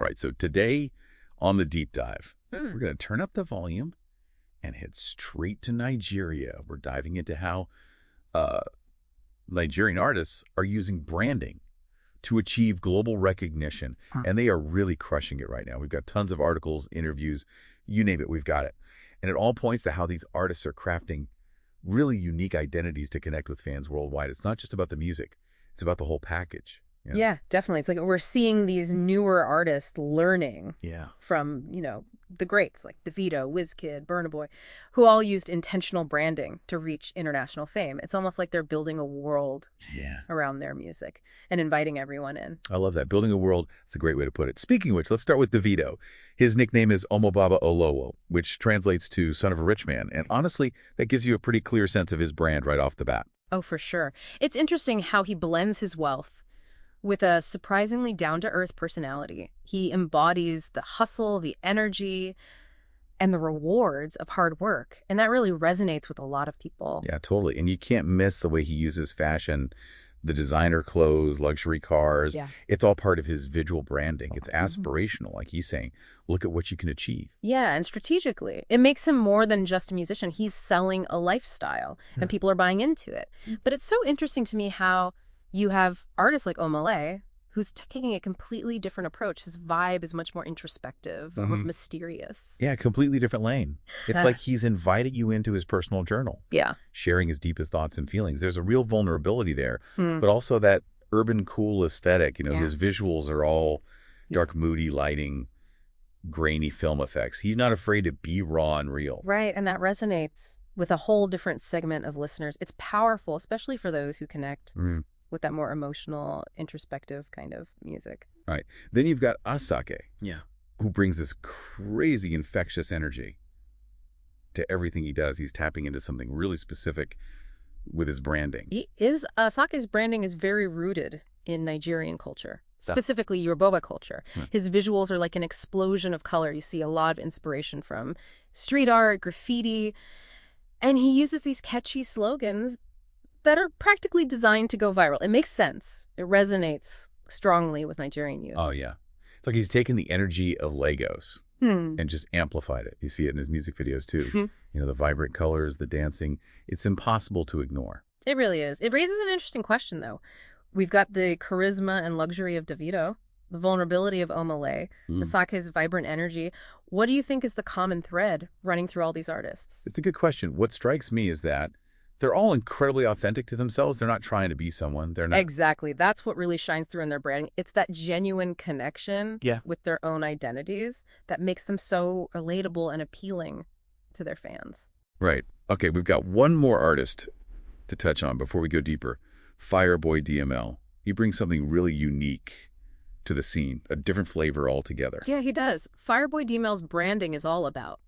right, so today on the deep dive, we're going to turn up the volume and head straight to Nigeria. We're diving into how Nigerian artists are using branding to achieve global recognition, and they are really crushing it right now. We've got tons of articles, interviews, you name it, we've got it. And it all points to how these artists are crafting really unique identities to connect with fans worldwide. It's not just about the music, it's about the whole package. Yeah, definitely. It's like we're seeing these newer artists learning from, the greats like DeVito, WizKid, Burna Boy, who all used intentional branding to reach international fame. It's almost like they're building a world around their music and inviting everyone in. I love that. Building a world, that's a great way to put it. Speaking of which, let's start with DeVito. His nickname is Omobaba Olowo, which translates to son of a rich man. And honestly, that gives you a pretty clear sense of his brand right off the bat. Oh, for sure. It's interesting how he blends his wealth with a surprisingly down-to-earth personality. He embodies the hustle, the energy, and the rewards of hard work. And that really resonates with a lot of people. Yeah, totally. And you can't miss the way he uses fashion, the designer clothes, luxury cars. Yeah. It's all part of his visual branding. It's aspirational, like he's saying, look at what you can achieve. Yeah, and strategically. It makes him more than just a musician. He's selling a lifestyle, and people are buying into it. But it's so interesting to me how you have artists like Omale, who's taking a completely different approach. His vibe is much more introspective, almost mysterious. Yeah, completely different lane. It's like he's inviting you into his personal journal. Yeah. Sharing his deepest thoughts and feelings. There's a real vulnerability there, but also that urban cool aesthetic. His visuals are all dark, moody lighting, grainy film effects. He's not afraid to be raw and real. Right, and that resonates with a whole different segment of listeners. It's powerful, especially for those who connect with that more emotional, introspective kind of music. Right. Then you've got Asake. Yeah. Who brings this crazy infectious energy to everything he does. He's tapping into something really specific with his branding. Asake's branding is very rooted in Nigerian culture, specifically Yoruba culture. His visuals are like an explosion of color. You see a lot of inspiration from street art, graffiti, and he uses these catchy slogans that are practically designed to go viral. It makes sense. It resonates strongly with Nigerian youth. Oh, yeah. It's like he's taken the energy of Legos and just amplified it. You see it in his music videos, too. The vibrant colors, the dancing. It's impossible to ignore. It really is. It raises an interesting question, though. We've got the charisma and luxury of DeVito, the vulnerability of Omale, Asake's vibrant energy. What do you think is the common thread running through all these artists? It's a good question. What strikes me is that they're all incredibly authentic to themselves. They're not trying to be someone. They're not. Exactly. That's what really shines through in their branding. It's that genuine connection with their own identities that makes them so relatable and appealing to their fans. Right. Okay, we've got one more artist to touch on before we go deeper. Fireboy DML. He brings something really unique to the scene, a different flavor altogether. Yeah, he does. Fireboy DML's branding is all about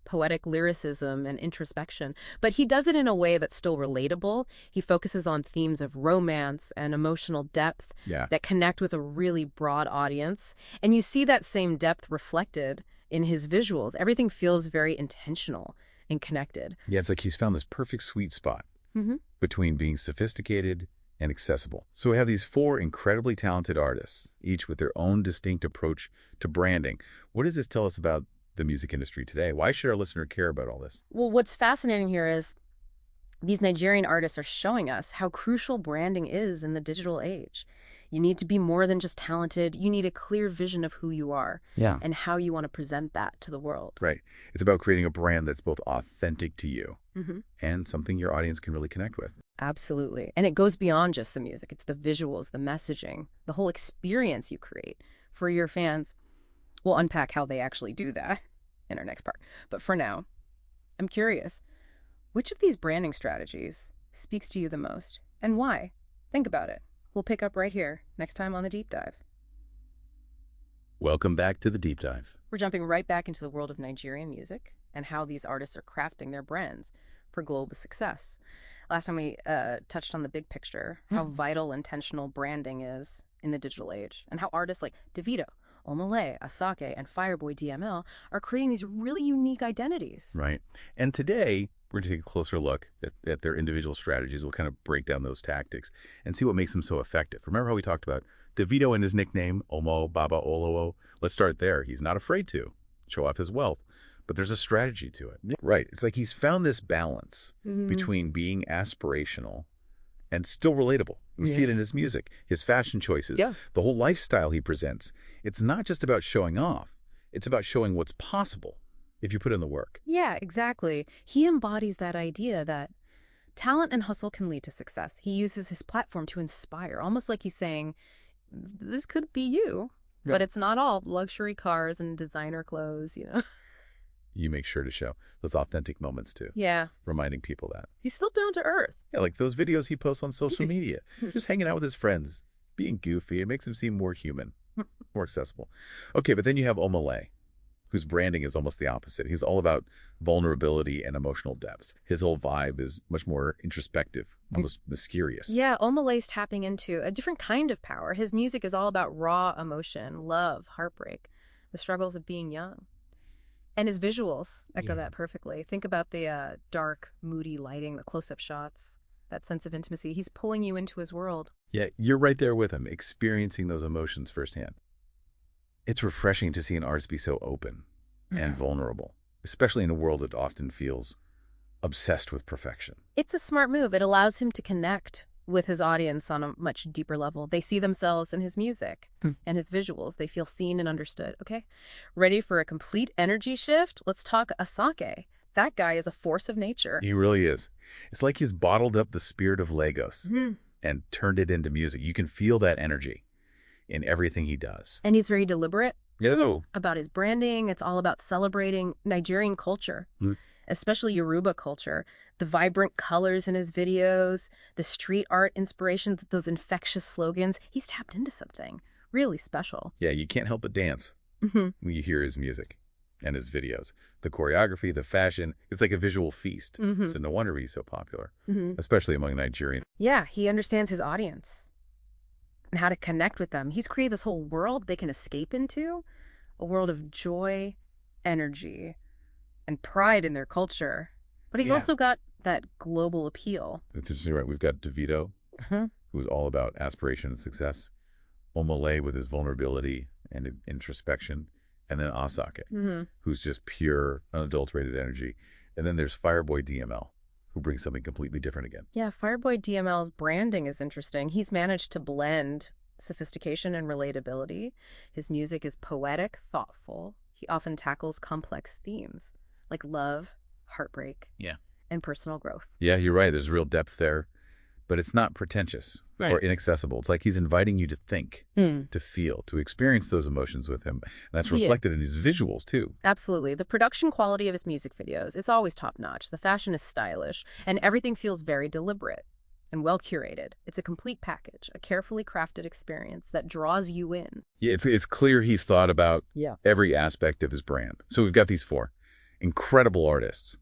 poetic lyricism and introspection, but he does it in a way that's still relatable. He focuses on themes of romance and emotional depth that connect with a really broad audience. And you see that same depth reflected in his visuals. Everything feels very intentional and connected. Yeah, it's like he's found this perfect sweet spot between being sophisticated and accessible. So we have these four incredibly talented artists, each with their own distinct approach to branding. What does this tell us about the music industry today? Why should our listener care about all this? Well, what's fascinating here is these Nigerian artists are showing us how crucial branding is in the digital age. You need to be more than just talented. You need a clear vision of who you are and how you want to present that to the world. Right. It's about creating a brand that's both authentic to you and something your audience can really connect with. Absolutely. And it goes beyond just the music. It's the visuals, the messaging, the whole experience you create for your fans. We'll unpack how they actually do that in our next part. But for now, I'm curious, which of these branding strategies speaks to you the most and why? Think about it. We'll pick up right here next time on The Deep Dive. Welcome back to The Deep Dive. We're jumping right back into the world of Nigerian music and how these artists are crafting their brands for global success. Last time we touched on the big picture, how vital intentional branding is in the digital age, and how artists like DeVito, Omale, Asake, and Fireboy DML are creating these really unique identities. Right. And today, we're going to take a closer look at their individual strategies. We'll kind of break down those tactics and see what makes them so effective. Remember how we talked about Davido and his nickname, Omo Baba Olowo, let's start there. He's not afraid to show off his wealth, but there's a strategy to it. Yeah. Right. It's like he's found this balance between being aspirational and still relatable. We see it in his music, his fashion choices, the whole lifestyle he presents. It's not just about showing off. It's about showing what's possible if you put in the work. Yeah, exactly. He embodies that idea that talent and hustle can lead to success. He uses his platform to inspire, almost like he's saying, this could be you, but it's not all luxury cars and designer clothes, you know. You make sure to show those authentic moments too. Yeah. Reminding people that. He's still down to earth. Yeah, like those videos he posts on social media. Just hanging out with his friends, being goofy. It makes him seem more human, more accessible. Okay, but then you have Omale, whose branding is almost the opposite. He's all about vulnerability and emotional depth. His whole vibe is much more introspective, almost mysterious. Yeah, Omale's tapping into a different kind of power. His music is all about raw emotion, love, heartbreak, the struggles of being young. And his visuals echo that perfectly. Think about the dark, moody lighting, the close-up shots, that sense of intimacy. He's pulling you into his world. Yeah, you're right there with him, experiencing those emotions firsthand. It's refreshing to see an artist be so open and vulnerable, especially in a world that often feels obsessed with perfection. It's a smart move. It allows him to connect with his audience on a much deeper level. They see themselves in his music and his visuals. They feel seen and understood. Okay, ready for a complete energy shift? Let's talk Asake. That guy is a force of nature. He really is. It's like he's bottled up the spirit of Lagos and turned it into music. You can feel that energy in everything he does. And he's very deliberate about his branding. It's all about celebrating Nigerian culture, especially Yoruba culture. The vibrant colors in his videos, the street art inspiration, those infectious slogans. He's tapped into something really special. Yeah, you can't help but dance when you hear his music and his videos. The choreography, the fashion, it's like a visual feast. So no wonder he's so popular, especially among Nigerians. Yeah, he understands his audience and how to connect with them. He's created this whole world they can escape into, a world of joy, energy, and pride in their culture. But he's also got that global appeal. That's interesting, right? We've got Davido, who's all about aspiration and success. Omale with his vulnerability and introspection. And then Asake, who's just pure, unadulterated energy. And then there's Fireboy DML, who brings something completely different again. Yeah, Fireboy DML's branding is interesting. He's managed to blend sophistication and relatability. His music is poetic, thoughtful. He often tackles complex themes like love, heartbreak, and personal growth. Yeah, you're right. There's real depth there, but it's not pretentious or inaccessible. It's like he's inviting you to think, to feel, to experience those emotions with him. And that's reflected in his visuals, too. Absolutely. The production quality of his music videos, it's always top-notch. The fashion is stylish, and everything feels very deliberate and well-curated. It's a complete package, a carefully crafted experience that draws you in. Yeah, it's clear he's thought about every aspect of his brand. So we've got these four incredible artists,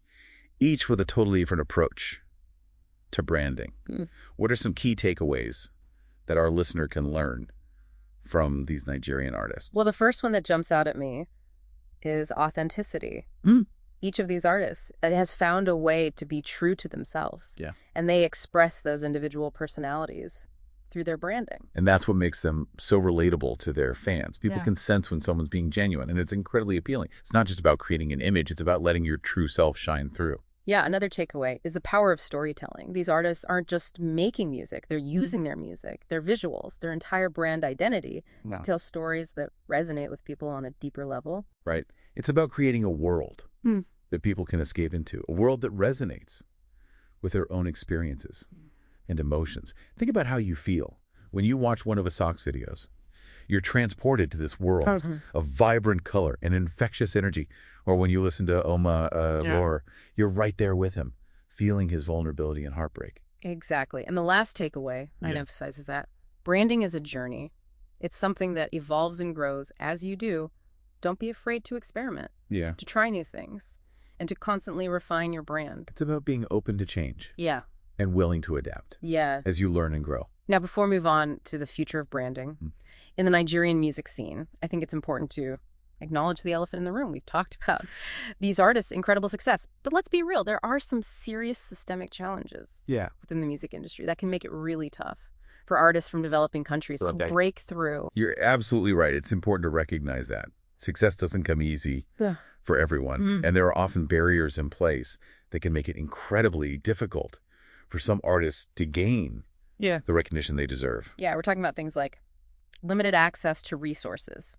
each with a totally different approach to branding. What are some key takeaways that our listener can learn from these Nigerian artists? Well, the first one that jumps out at me is authenticity. Each of these artists has found a way to be true to themselves. And they express those individual personalities through their branding. And that's what makes them so relatable to their fans. People can sense when someone's being genuine, and it's incredibly appealing. It's not just about creating an image, it's about letting your true self shine through. Yeah, another takeaway is the power of storytelling. These artists aren't just making music, they're using their music, their visuals, their entire brand identity to tell stories that resonate with people on a deeper level. Right. It's about creating a world that people can escape into, a world that resonates with their own experiences and emotions. Think about how you feel when you watch one of Asak's videos. You're transported to this world of vibrant color and infectious energy. Or when you listen to Lore, you're right there with him, feeling his vulnerability and heartbreak. Exactly. And the last takeaway I'd emphasize is that branding is a journey. It's something that evolves and grows as you do. Don't be afraid to experiment, to try new things, and to constantly refine your brand. It's about being open to change. And willing to adapt. As you learn and grow. Now, before we move on to the future of branding, in the Nigerian music scene, I think it's important to acknowledge the elephant in the room. We've talked about these artists' incredible success. But let's be real, there are some serious systemic challenges within the music industry that can make it really tough for artists from developing countries to break through. You're absolutely right. It's important to recognize that. Success doesn't come easy for everyone, and there are often barriers in place that can make it incredibly difficult for some artists to gain the recognition they deserve. Yeah, we're talking about things like limited access to resources,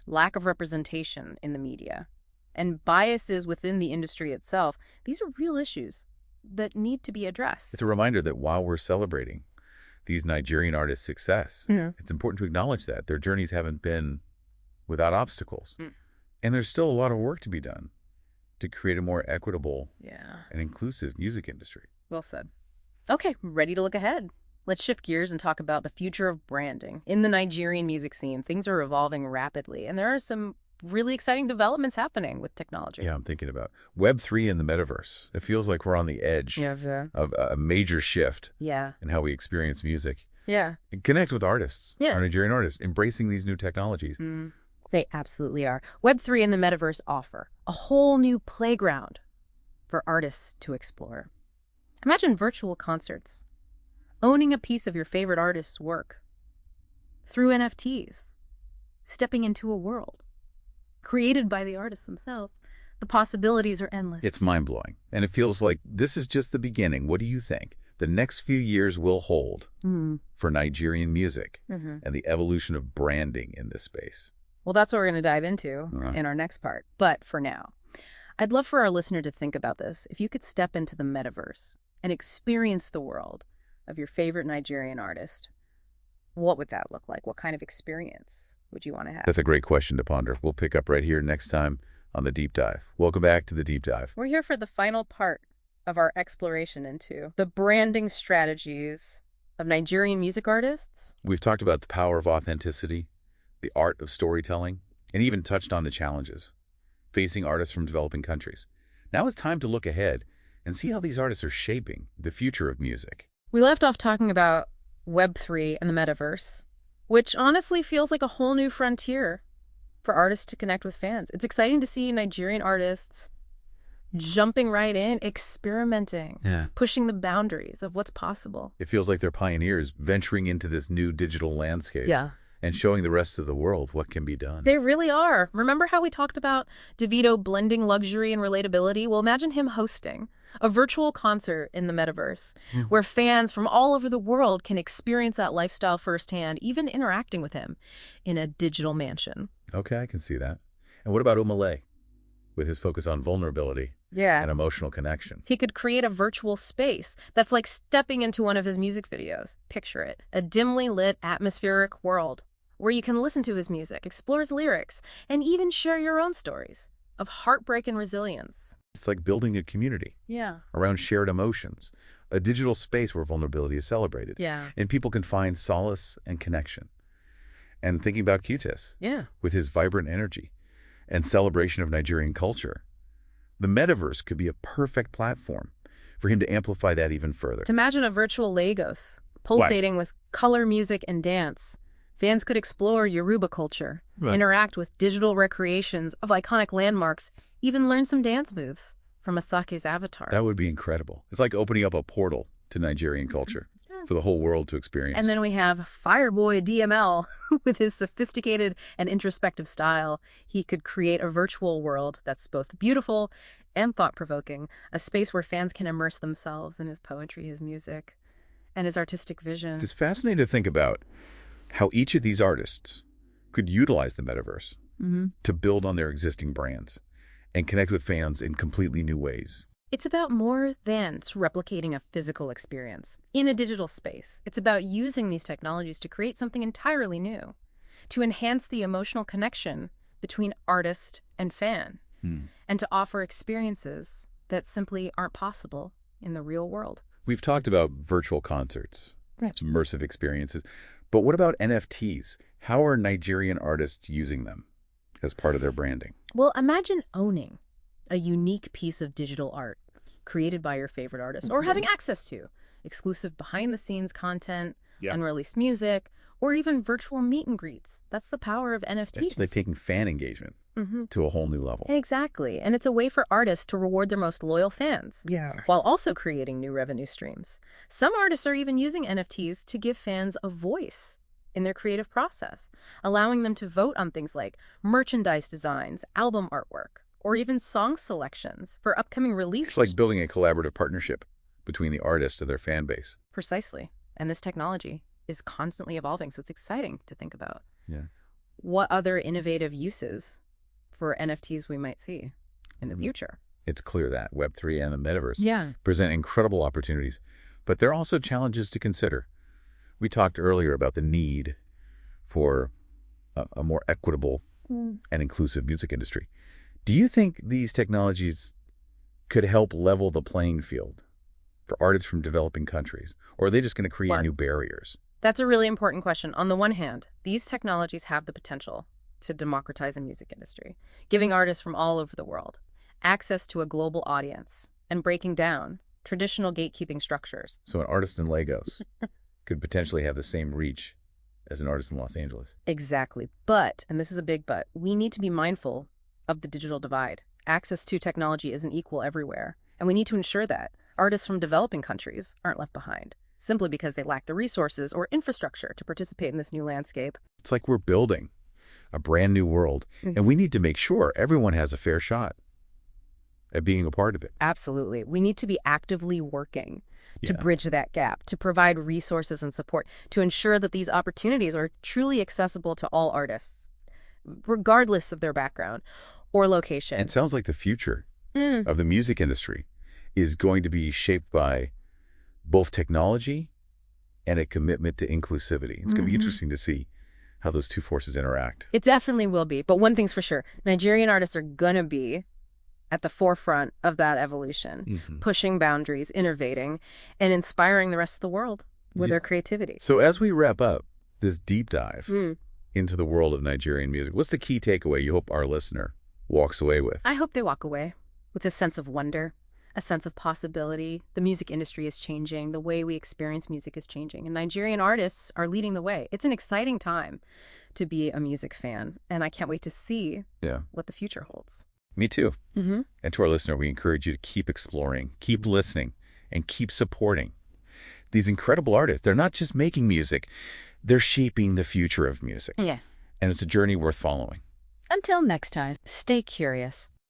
lack of representation in the media, and biases within the industry itself. These are real issues that need to be addressed. It's a reminder that while we're celebrating these Nigerian artists' success, it's important to acknowledge that their journeys haven't been without obstacles. And there's still a lot of work to be done to create a more equitable and inclusive music industry. Well said. Okay, ready to look ahead. Let's shift gears and talk about the future of branding. In the Nigerian music scene, things are evolving rapidly, and there are some really exciting developments happening with technology. Yeah, I'm thinking about Web3 and the metaverse. It feels like we're on the edge of a major shift in how we experience music. And connect with artists, our Nigerian artists, embracing these new technologies. They absolutely are. Web3 and the metaverse offer a whole new playground for artists to explore. Imagine virtual concerts, owning a piece of your favorite artist's work through NFTs, stepping into a world created by the artists themselves. The possibilities are endless. It's mind-blowing. And it feels like this is just the beginning. What do you think the next few years will hold for Nigerian music and the evolution of branding in this space? Well, that's what we're going to dive into in our next part. But for now, I'd love for our listener to think about this. If you could step into the metaverse and experience the world of your favorite Nigerian artist, what would that look like? What kind of experience would you want to have? That's a great question to ponder. We'll pick up right here next time on The Deep Dive. Welcome back to The Deep Dive. We're here for the final part of our exploration into the branding strategies of Nigerian music artists. We've talked about the power of authenticity, the art of storytelling, and even touched on the challenges facing artists from developing countries. Now it's time to look ahead and see how these artists are shaping the future of music. We left off talking about Web3 and the metaverse, which honestly feels like a whole new frontier for artists to connect with fans. It's exciting to see Nigerian artists jumping right in, experimenting, pushing the boundaries of what's possible. It feels like they're pioneers venturing into this new digital landscape. And showing the rest of the world what can be done. They really are. Remember how we talked about DeVito blending luxury and relatability? Well, imagine him hosting a virtual concert in the metaverse where fans from all over the world can experience that lifestyle firsthand, even interacting with him in a digital mansion. Okay, I can see that. And what about Umale with his focus on vulnerability and emotional connection? He could create a virtual space that's like stepping into one of his music videos. Picture it, a dimly lit, atmospheric world where you can listen to his music, explore his lyrics, and even share your own stories of heartbreak and resilience. It's like building a community around shared emotions, a digital space where vulnerability is celebrated. And people can find solace and connection. And thinking about Cutis with his vibrant energy and celebration of Nigerian culture, the metaverse could be a perfect platform for him to amplify that even further. To imagine a virtual Lagos pulsating with color, music, and dance. Fans could explore Yoruba culture, interact with digital recreations of iconic landmarks, even learn some dance moves from Asake's avatar. That would be incredible. It's like opening up a portal to Nigerian culture for the whole world to experience. And then we have Fireboy DML with his sophisticated and introspective style. He could create a virtual world that's both beautiful and thought-provoking, a space where fans can immerse themselves in his poetry, his music, and his artistic vision. It's fascinating to think about how each of these artists could utilize the metaverse to build on their existing brands and connect with fans in completely new ways. It's about more than replicating a physical experience in a digital space. It's about using these technologies to create something entirely new, to enhance the emotional connection between artist and fan, and to offer experiences that simply aren't possible in the real world. We've talked about virtual concerts, immersive experiences, but what about NFTs? How are Nigerian artists using them as part of their branding? Well, imagine owning a unique piece of digital art created by your favorite artist, or having access to exclusive behind-the-scenes content, unreleased music, or even virtual meet and greets. That's the power of NFTs. It's like taking fan engagement to a whole new level. Exactly. And it's a way for artists to reward their most loyal fans. Yeah. While also creating new revenue streams. Some artists are even using NFTs to give fans a voice in their creative process, allowing them to vote on things like merchandise designs, album artwork, or even song selections for upcoming releases. It's like building a collaborative partnership between the artist and their fan base. Precisely. And this technology is constantly evolving, so it's exciting to think about. Yeah. What other innovative uses for NFTs we might see in the future? It's clear that Web3 and the metaverse – present incredible opportunities, but there are also challenges to consider. We talked earlier about the need for a more equitable and inclusive music industry. Do you think these technologies could help level the playing field for artists from developing countries, or are they just going to create new barriers? That's a really important question. On the one hand, these technologies have the potential to democratize the music industry, giving artists from all over the world access to a global audience and breaking down traditional gatekeeping structures. So an artist in Lagos could potentially have the same reach as an artist in Los Angeles. Exactly. But, and this is a big but, we need to be mindful of the digital divide. Access to technology isn't equal everywhere, and we need to ensure that artists from developing countries aren't left behind, simply because they lack the resources or infrastructure to participate in this new landscape. It's like we're building a brand new world, and we need to make sure everyone has a fair shot at being a part of it. Absolutely. We need to be actively working to bridge that gap, to provide resources and support, to ensure that these opportunities are truly accessible to all artists, regardless of their background or location. It sounds like the future of the music industry is going to be shaped by both technology and a commitment to inclusivity. It's going to be interesting to see how those two forces interact. It definitely will be. But one thing's for sure, Nigerian artists are going to be at the forefront of that evolution, pushing boundaries, innovating, and inspiring the rest of the world with their creativity. So as we wrap up this deep dive into the world of Nigerian music, what's the key takeaway you hope our listener walks away with? I hope they walk away with a sense of wonder, a sense of possibility. The music industry is changing. The way we experience music is changing. And Nigerian artists are leading the way. It's an exciting time to be a music fan. And I can't wait to see what the future holds. Me too. And to our listener, we encourage you to keep exploring, keep listening, and keep supporting these incredible artists. They're not just making music, they're shaping the future of music. Yeah. And it's a journey worth following. Until next time, stay curious.